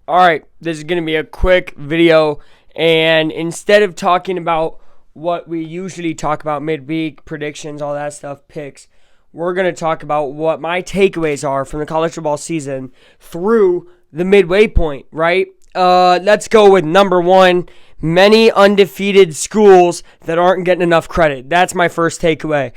Alright, this is going to be a quick video, and instead of talking about what we usually talk about midweek, predictions, all that stuff, picks, we're going to talk about what my takeaways are from the college football season through the midway point, right? Let's go with number one. Many undefeated schools that aren't getting enough credit. That's my first takeaway.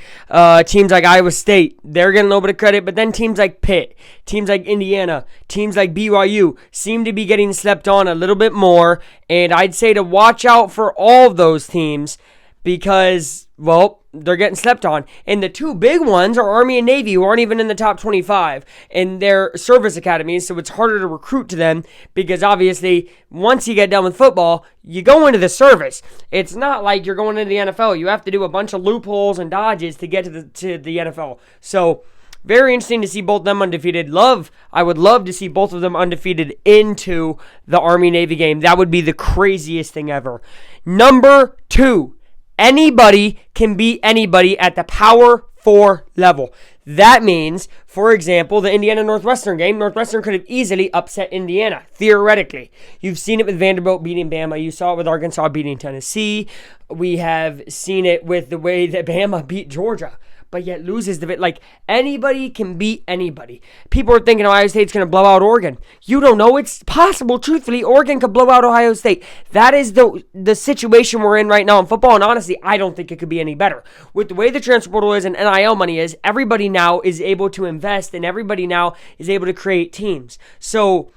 Teams like Iowa State, they're getting a little bit of credit, but then teams like Pitt, teams like Indiana, teams like BYU seem to be getting slept on a little bit more, and I'd say to watch out for all of those teams because, well, they're getting slept on. And the two big ones are Army and Navy, who aren't even in the top 25 in their service academies, so it's harder to recruit to them because obviously once you get done with football, you go into the service. It's not like you're going into the NFL. You have to do a bunch of loopholes and dodges to get to the NFL. So very interesting to see both of them undefeated. I would love to see both of them undefeated into the Army-Navy game. That would be the craziest thing ever. Number two. Anybody can beat anybody at the Power 4 level. That means, for example, the Indiana-Northwestern game, Northwestern could have easily upset Indiana, theoretically. You've seen it with Vanderbilt beating Bama. You saw it with Arkansas beating Tennessee. We have seen it with the way that Bama beat Georgia, but yet loses the bit. Like, anybody can beat anybody. People are thinking Ohio State's going to blow out Oregon. You don't know. It's possible, truthfully. Oregon could blow out Ohio State. That is the situation we're in right now in football, and honestly, I don't think it could be any better. With the way the transfer portal is and NIL money is, everybody now is able to invest, and everybody now is able to create teams. So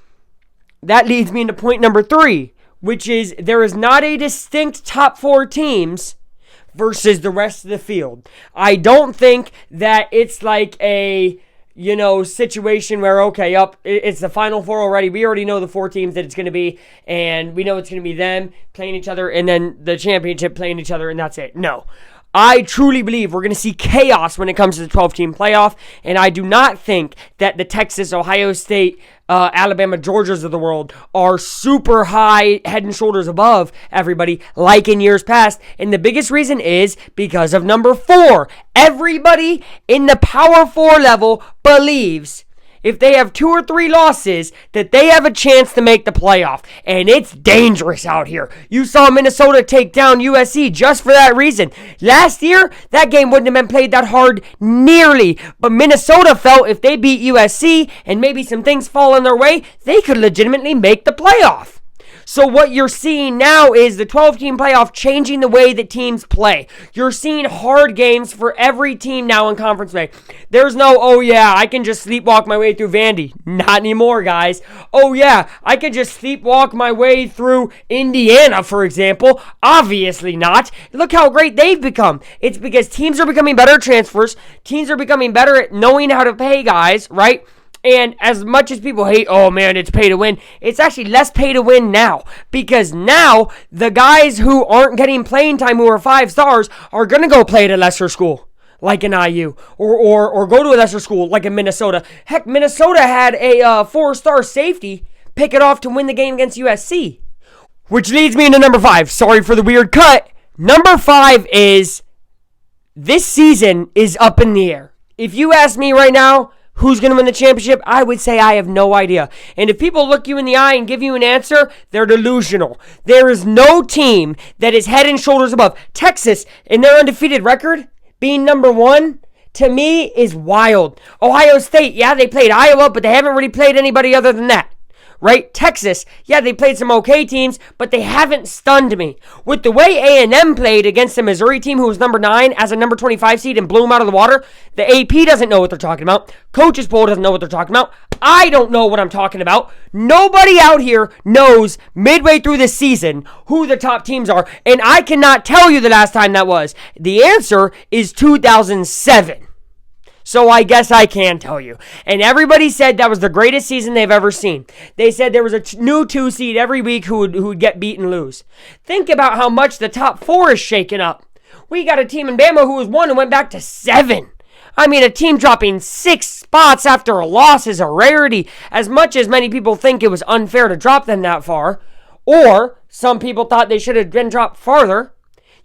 that leads me into point number three, which is there is not a distinct top four teams versus the rest of the field. I don't think that it's like a, situation where, okay, it's the Final Four already. We already know the four teams that it's going to be, and we know it's going to be them playing each other, and then the championship playing each other, and that's it. No. I truly believe we're going to see chaos when it comes to the 12-team playoff, and I do not think that the Texas, Ohio State, Alabama, Georgias of the world are super high, head and shoulders above everybody like in years past, and the biggest reason is because of number four. Everybody in the Power 4 level believes if they have 2 or 3 losses, that they have a chance to make the playoff. And it's dangerous out here. You saw Minnesota take down USC just for that reason. Last year, that game wouldn't have been played that hard nearly. But Minnesota felt if they beat USC and maybe some things fall in their way, they could legitimately make the playoff. So what you're seeing now is the 12-team playoff changing the way that teams play. You're seeing hard games for every team now in conference play. There's no, oh yeah, I can just sleepwalk my way through Vandy. Not anymore, guys. Oh yeah, I can just sleepwalk my way through Indiana, for example. Obviously not. Look how great they've become. It's because teams are becoming better at transfers. Teams are becoming better at knowing how to pay guys, right? And as much as people hate, oh man, it's pay to win, it's actually less pay to win now. Because now, the guys who aren't getting playing time who are 5 stars are going to go play at a lesser school, like an IU. Or go to a lesser school, like in Minnesota. Heck, Minnesota had a 4-star safety pick it off to win the game against USC. Which leads me into number 5. Sorry for the weird cut. Number 5 is, this season is up in the air. If you ask me right now, who's going to win the championship? I would say I have no idea. And if people look you in the eye and give you an answer, they're delusional. There is no team that is head and shoulders above. Texas, in their undefeated record, being number 1, to me, is wild. Ohio State, yeah, they played Iowa, but they haven't really played anybody other than that. Right? Texas, yeah, they played some okay teams, but they haven't stunned me. With the way A&M played against the Missouri team, who was number 9 as a number 25 seed and blew them out of the water, the AP doesn't know what they're talking about. Coaches poll doesn't know what they're talking about. I don't know what I'm talking about. Nobody out here knows midway through this season who the top teams are, and I cannot tell you the last time that was. The answer is 2007. So I guess I can tell you. And everybody said that was the greatest season they've ever seen. They said there was a new 2 seed every week who would get beat and lose. Think about how much the top 4 is shaken up. We got a team in Bama who was 1 and went back to 7. I mean, a team dropping 6 spots after a loss is a rarity. As much as many people think it was unfair to drop them that far, or some people thought they should have been dropped farther,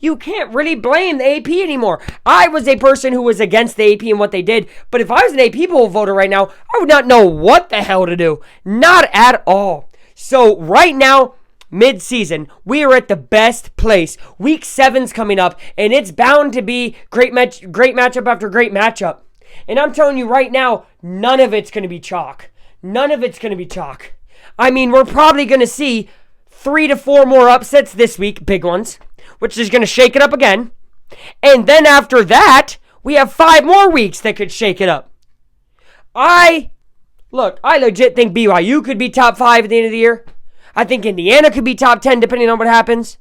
you can't really blame the AP anymore. I was a person who was against the AP and what they did, but if I was an AP poll voter right now, I would not know what the hell to do. Not at all. So right now, mid-season, we are at the best place. Week 7's coming up, and it's bound to be great matchup after great matchup. And I'm telling you right now, none of it's going to be chalk. None of it's going to be chalk. I mean, we're probably going to see 3 to 4 more upsets this week, big ones, which is going to shake it up again. And then after that, we have 5 more weeks that could shake it up. I legit think BYU could be top 5 at the end of the year. I think Indiana could be top 10 depending on what happens.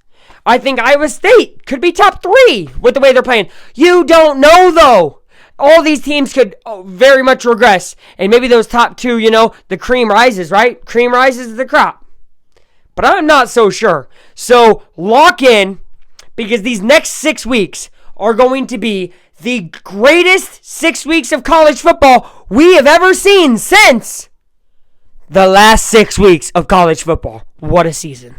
I think Iowa State could be top 3 with the way they're playing. You don't know, though. All these teams could very much regress. And maybe those top 2, the cream rises, right? Cream rises to the crop. But I'm not so sure. So lock in, because these next 6 weeks are going to be the greatest 6 weeks of college football we have ever seen since the last 6 weeks of college football. What a season.